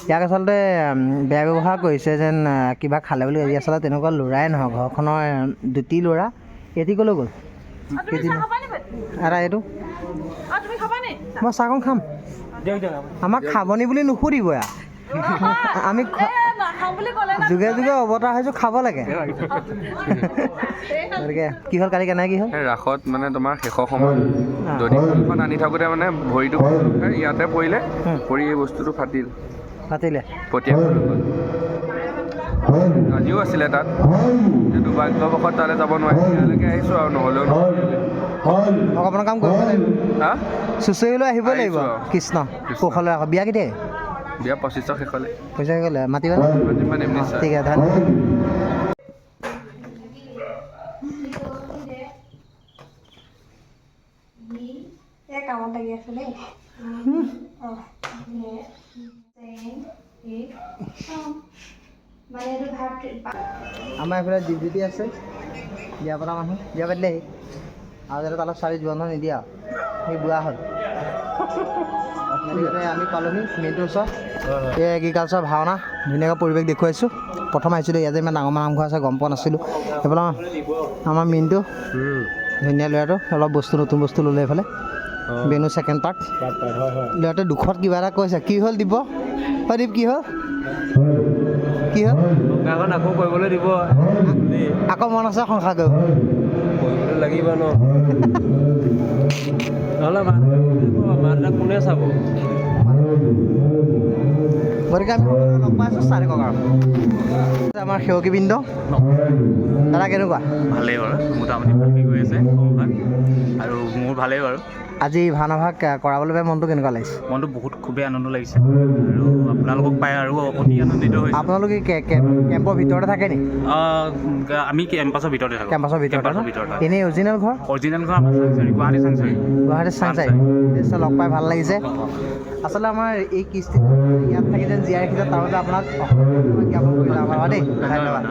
ইয়াক আচলতে বেয়া ব্যৱহাৰ কৰিছে যেন কিবা খালে বুলি ভাবি আচলতে তেনেকুৱা ল'ৰাই নহয় ঘৰখনৰ দুটি ল'ৰা এটি ক'লৈ গ'ল এটা এইটো মই চাহকণ খাম আমাক খাবনি বুলি নুসুধিব ইয়াক আমি যুগে যুগে অৱতাৰ হৈছোঁ খাব লাগে গতিকে কি হ'ল কালি কেনেকৈ কি হ'ল ৰাসত মানে তোমাৰ শেষৰ সময়ত দধিখন আনি থাকোঁতে মানে ভৰিটো ইয়াতে পৰিলে পৰি এই বস্তুটো ফাটিলে পতিয়া আজিও আছিলে তাত দুৰ্ভাগ্যবশত তালৈ যাব নোৱাৰি ইয়ালৈকে আহিছোঁ আৰু নহ'লেও ভগৱানৰ কাম কৰিব লাগিব হা চুচৰিলৈ আহিবই লাগিব কৃষ্ণ কৌশলে আকৌ বিয়া কেতিয়া বিয়া 25 শেষলৈ পইচা গ'লে মাতিবা নিশ্চয় ঠিক আছে ধন্যবাদ কামত লাগি আছে দেই আমাৰ এইফালে ডিউটি আছে বিয়া পতা মানুহ বিয়া পাতিলেহি আৰু যাতে তালৈ ছোৱালী জোৱান নিদিয়া সেই বুঢ়া হ'ল আমি পালোহি মেইনটোৰ ওচৰত এই এগ্ৰিকালচাৰ ভাওনা ধুনীয়াকৈ পৰিৱেশ দেখুৱাইছোঁ প্ৰথম আহিছিলোঁ ইয়াত যে ইমান ডাঙৰ নামঘৰ আছে গম পোৱা নাছিলোঁ এইফালে আমাৰ মেইনটো ধুনীয়া ল'ৰাটো অলপ বস্তু নতুন বস্তু ল'লে এইফালে বেনু ছেকেণ্ড পাৰ্ট ল'ৰাটোৱে দুখত কিবা এটা কৈছে কি হ'ল দিব দীপ কি হ'ল আকৌ কৰিবলৈ দিব আকৌ মন আছে সংসাৰ কৰিব লাগিব ন নহ'লে মা দেউতাক কোনে চাব গতিকে আমি লগ পাই আছোঁ চাৰি ককাৰ আমাৰ সেৱকীবৃন্দ দাদা কেনেকুৱা ভালেই বাৰু মোটামুটি ভালকৈ গৈ আছে সংসাৰ আৰু মোৰ ভালেই বাৰু আজি ভাওনা ভাগ কৰাবলৈ পাই মনটো কেনেকুৱা লাগিছে মনটো বহুত খুবেই আনন্দ লাগিছে আৰু আপোনালোকক পাই আৰু অতি আনন্দিত হৈছোঁ আপোনালোকে কেম্পৰ ভিতৰতে থাকে নি আমি কেম্পাছৰ ভিতৰতে থাকোঁ কেম্পাছৰ ভিতৰতে এনেই অৰিজিনেল ঘৰ আমাৰ চাংচাৰী গুৱাহাটী চাংচাৰী নিশ্চয় লগ পাই ভাল লাগিছে আচলতে আমাৰ এই কিস্তি ইয়াত থাকি যেন জীয়াই ৰাখিছে তাৰ বাবে আপোনাক জ্ঞাপন কৰিলোঁ আমাৰ দেই ধন্যবাদ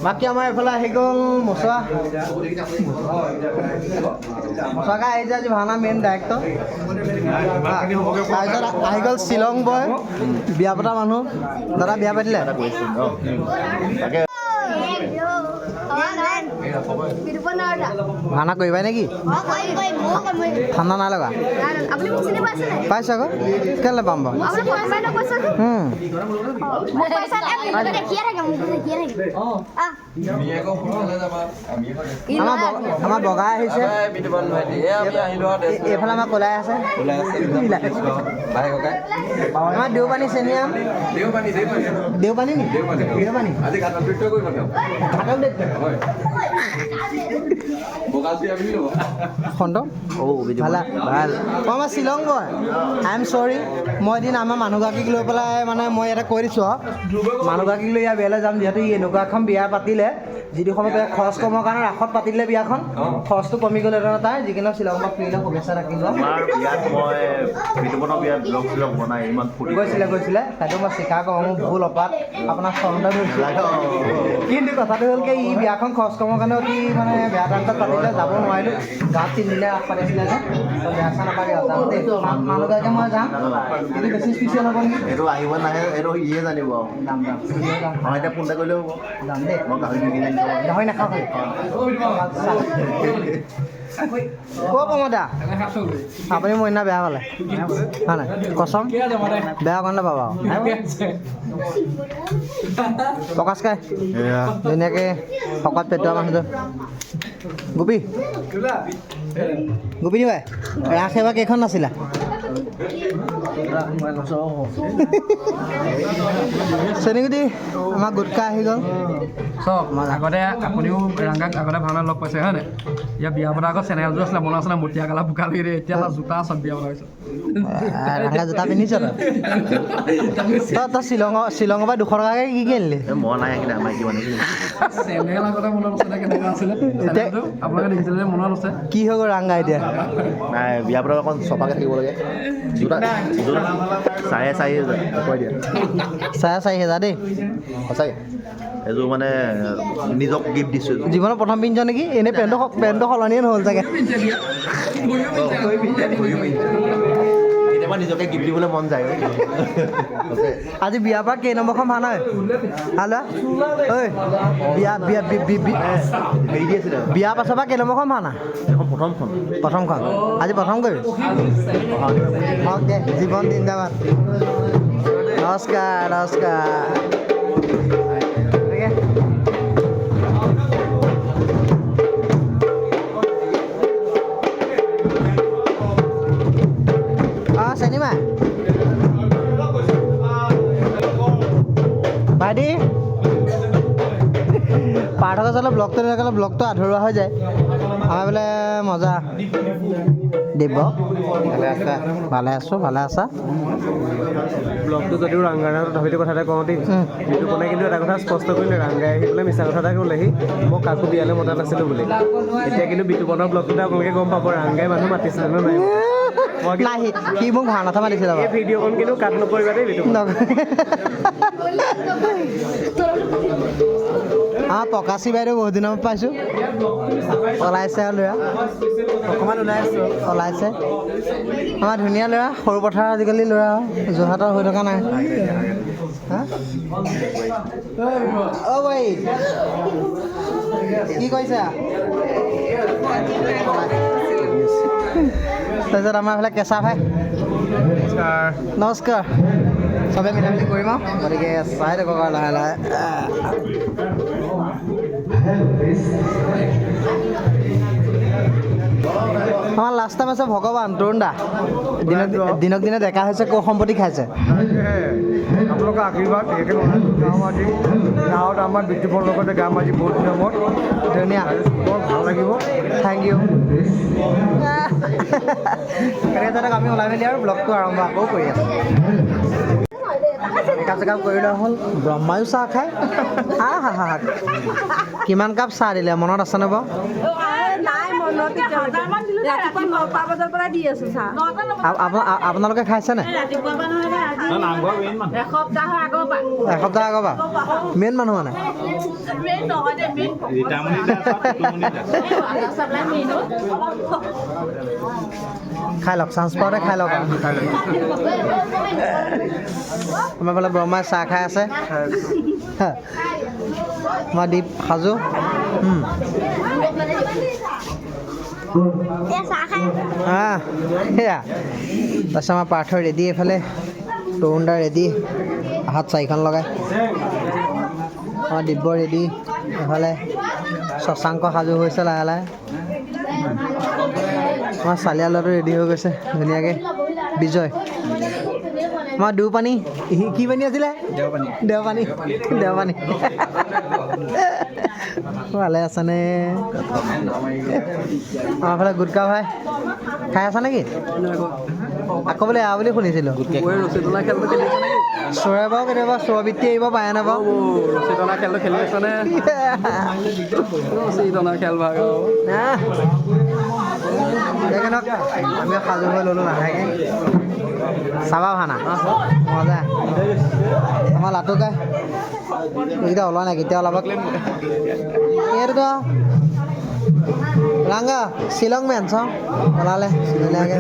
বাকী আমাৰ এইফালে আহি গ'ল মচুৱাকা আহিছে আজি ভাওনা মেইন ডাইৰেক্টৰ তাৰপিছত আহি গ'ল শ্বিলং বয় বিয়া পতা মানুহ দাদা বিয়া পাতিলে ভাওনা কৰিবা নেকি ঠাণ্ডা নাই লগা পাইছ আকৌ কেলৈ পাম বাৰু আমাৰ বগাই আহিছে এইফালে আমাৰ কলাই আছে আমাৰ দেওপানী চেনিয়াম দেওপানী নি দেওপানী খণ্ড ভাল আমাৰ শ্বিলং বয় আই এম চৰি মই এদিন আমাৰ মানুহগৰাকীক লৈ পেলাই মানে মই ইয়াতে কৈ দিছোঁ মানুহগৰাকীক লৈ ইয়াৰ বিয়ালৈ যাম যিহেতু এনেকুৱা এখন বিয়া পাতিলে যিটো সময়ত খৰচ কমৰ কাৰণে ৰাসত পাতিলে বিয়াখন খৰচটো কমি গ'লে তাই যিকোনো শ্বিলং পৰা ফুৰিলে শুভেচ্ছা ৰাখিলোঁ গৈছিলে সেইটো মই স্বীকাৰ কৰোঁ মোৰ ভুল অপাত আপোনাৰ চন্দ হৈছিলে কিন্তু কথাটো হ'ল কি ই বিয়াখন খৰচ কমৰ কাৰণে অতি মানে বেয়া টাইমত পাতিলে যাব নোৱাৰিলোঁ গাঁৱত 3 দিনে ৰাস পাতিছিলে যে বেয়া চেয়া নাপাবি যাম দেই মানুহগৰাকীয়ে মই যাম কিন্তু বেছি স্পেচিয়েল হ'ব নেকি এইটো আহিব নাহে এইটো ইয়ে জানিব যাম এতিয়া ফোনটা কৰিলেও হ'ব যাম দেই মই গাহৰি নাখাওঁ ক'ৰ প্ৰমোদা আপুনি মোৰ দিনা বেয়া পালে হয় নাই কচম বেয়া কাৰণে পাবা প্ৰকাশ কাই ধুনীয়াকৈ শকত পেটোৱা মানুহটো গোপী নি ভাই ৰাস এবাৰ কেইখন নাছিলা চেনীগুটি আমাৰ গোটকা আহি গ'ল চব আগতে আপুনিও ৰাংগাক আগতে ভাওনা লগ পাইছে হয় নাই ইয়াৰ বিয়া পতা আগত চেনেলযোৰ আছিলে মনত আছিলে মটীয়া কালা বোকা লাগি দিয়ে এতিয়া জোতা চব বিয়া পতা হৈছে ৰাংগা জোতা পিন্ধিছ তই শ্বিলঙৰ পৰা 200 টকাকৈ কি কিনিলি মই নাই কিন্তু আমাৰ কিমান চেনেল আগতে মনত আছে কেনেকুৱা আছিলে আপোনালোকে দেখিছিলে মনত আছে কি হৈ গ'ল ৰাংগা এতিয়া নাই বিয়া পতা অকণ চফাকৈ থাকিব লাগে জোতা 4,500 কৈ দিয়া 4,500 দেই সঁচাকৈ এযোৰ মানে নিজক গিফ্ট দিছোঁ জীৱনৰ প্ৰথম পিন্ধছ নেকি এনেই পেণ্টটো সলনিয়ে নহ'ল চাগে কেতিয়াবা কেতিয়াবা নিজকে গিফ্ট দিবলৈ মন যায় আজি বিয়াৰ পৰা কেই নম্বৰখন ভাওনা হালো ঐ বিয়া বিয়া হেৰি দি আছিলে বিয়াৰ পাছৰ পৰা কেই নম্বৰখন ভাওনা এখন প্ৰথমখন প্ৰথমখন আজি প্ৰথম কৰিবি হওক দে জীৱন জিন্দাবাদ নমস্কাৰ নমস্কাৰ চিনেমা ভাইটি পাৰ্থক্য চালে ব্লগটো নাথাকিলে ব্লগটো আধৰুৱা হৈ যায় আমাৰ বোলে মজা দিব্য ভালে আছোঁ ভালে আছা ব্লগটো যদিও ৰাংগাৰ তথাপিতো কথা এটা কওঁ দেই বিতুপনে কিন্তু এটা কথা স্পষ্ট কৰিলে ৰাংগাই আহি পেলাই মিছা কথা এটা ক'লেহি মই কাকো বিয়ালৈ মতা নাছিলোঁ বুলি এতিয়া কিন্তু বিতুপনৰ ব্লগটোতে আপোনালোকে গম পাব ৰাংগাই মানুহ মাতিছিলে নে নাই নাই সি মোক ভাওনাথা মাতিছিলে এই ভিডিঅ'খন কিন্তু কাট নকৰিবা দেই বিতুপন প্ৰকাশী বাইদেউ বহুত দিনৰ পাইছোঁ ওলাইছে আৰু ল'ৰা অকণমান ওলাইছে আমাৰ ধুনীয়া ল'ৰা সৰু পথাৰ আজিকালি ল'ৰা যোৰহাটৰ হৈ থকা নাই অ' বৈ কি কৈছা তাৰপিছত আমাৰ এইফালে কেঁচা ভাই নমস্কাৰ চবে মিলা মিলি কৰিম আৰু গতিকে চাই থাকক আৰু লাহে লাহে আমাৰ লাষ্ট টাইম আছে ভগৱান তৰুণ দা দিনক দিনে ডেকা হৈছে ক সম্পত্তি খাইছে আপোনালোকৰ আশীৰ্বাদ একে গাঁৱত আমাৰ বিতুপনৰ লগতে গাম আজি বহুত দিনৰ মূৰত ধুনীয়া বৰ ভাল লাগিব থেংক ইউ তেনেকৈ আমি ওলাই মেলি আৰু ব্লগটো আৰম্ভ আকৌ কৰি আছোঁ মেকআপ চেকআপ কৰি লোৱা হ'ল ব্ৰহ্মায়ো চাহ খায় হা হা হা কিমান কাপ চাহ দিলে মনত আছেনে বাৰু আপোনালোকে খাইছেনে এসপ্তাহৰ আগৰ পৰা মেইন মানুহ মানে খাই লওক চান্স পাওঁতে খাই লওক আমাৰ ফালে ব্ৰহ্মাই চাহ খাই আছে আমাৰ দীপ সাজু সেয়া তাৰপিছত আমাৰ পাৰ্থ ৰেডি এইফালে তৰুণ দা ৰেডি হাত চাৰিখন লগাই আমাৰ দিব্য ৰেডি এইফালে শশাংক সাজু হৈছে লাহে লাহে আমাৰ চালিয়া ল'ৰাটো ৰেডি হৈ গৈছে ধুনীয়াকৈ বিজয় আমাৰ দুপানী কি পানী আছিলে দেওপানী ভালে আছেনে আমাৰ ফালে গুটকা ভাই খাই আছা নেকি আকৌ বোলে এয়া বুলি শুনিছিলোঁ চোৰে বাৰু কেতিয়াবা চোৰবৃত্তি আহিব পাৰে নে বাৰু ৰছীটনা খেলটো খেলি আছনে ৰছীটনা খেল ভাগ সেইকাৰণক আমি সাজু হৈ ল'লোঁ নাথাকে চাবা ভাওনা মজা আমাৰ লাটুকাই এইকেইটা ওলোৱা নাই কেতিয়া ওলাব এইটোতো ৰাংগা শ্বিলং মেন চাওঁ ওলালে ধুনীয়াকৈ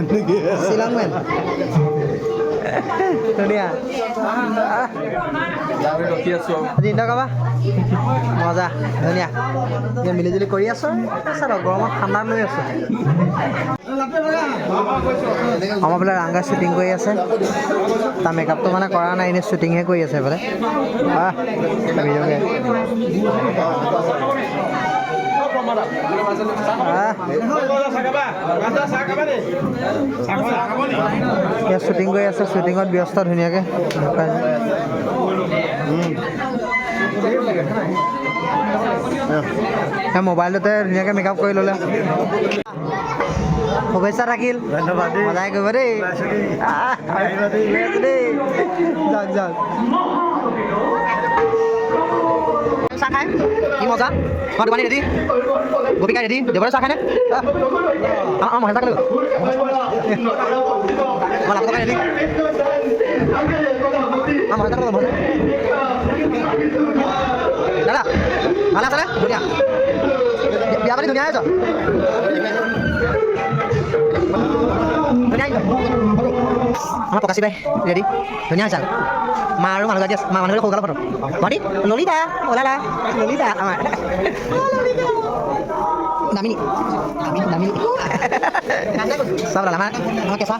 শ্বিলং মেন ধুনীয়া ৰখি আছোঁ আজি ইণ্টাৰ কাবা মজা ধুনীয়া এতিয়া মিলিজুলি কৰি আছোঁ আছে গৰমত ঠাণ্ডা লৈ আছোঁ আমাৰ বোলে ৰাংগা শ্বুটিং কৰি আছে তাৰ মেকআপটো মানে কৰা নাই এনেই শ্বুটিংহে কৰি আছে বোলে শ্বুটিং কৰি আছে শ্বুটিঙত ব্যস্ত ধুনীয়াকৈ মোবাইলতে ধুনীয়াকৈ মেকআপ কৰি ল'লে শুভেচ্ছা থাকিল মজাই কৰিব দেই যাওক যাওক চাহ খাই কি মজা মই দোকানী ৰেডি গোপিকা ৰেডি দেৱৰে চাহ খায়নে মহে চাহ খালো মই লাভ ৰেডি মহে চাহ খালো দাদা ভালে আছেনে ধুনীয়া বিয়া পাতি ধুনীয়া আহিছ ধুনীয়া আহিছ আমাৰ প্ৰকাশী বাই ৰেডি ধুনীয়া হৈছে মা আৰু মানুহগৰাকী আছে মা মানুহগৰাকী সৰুকালৰ ফটো ভণ্টি ললিতা ওলালা ললিতা আমাৰ দামিনী চব ওলালা আমাৰ কেঁচা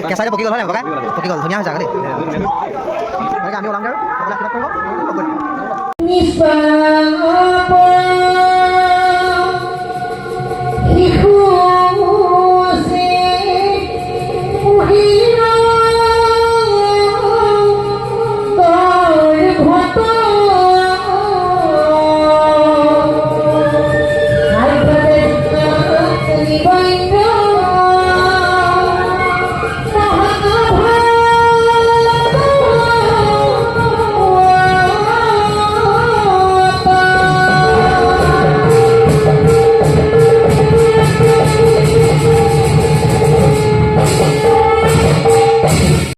কেঁচাতে পকি গ'ল হয় ককা পকি গ'ল ধুনীয়া হৈছে আকৌ দেই আমি ওলাম আৰু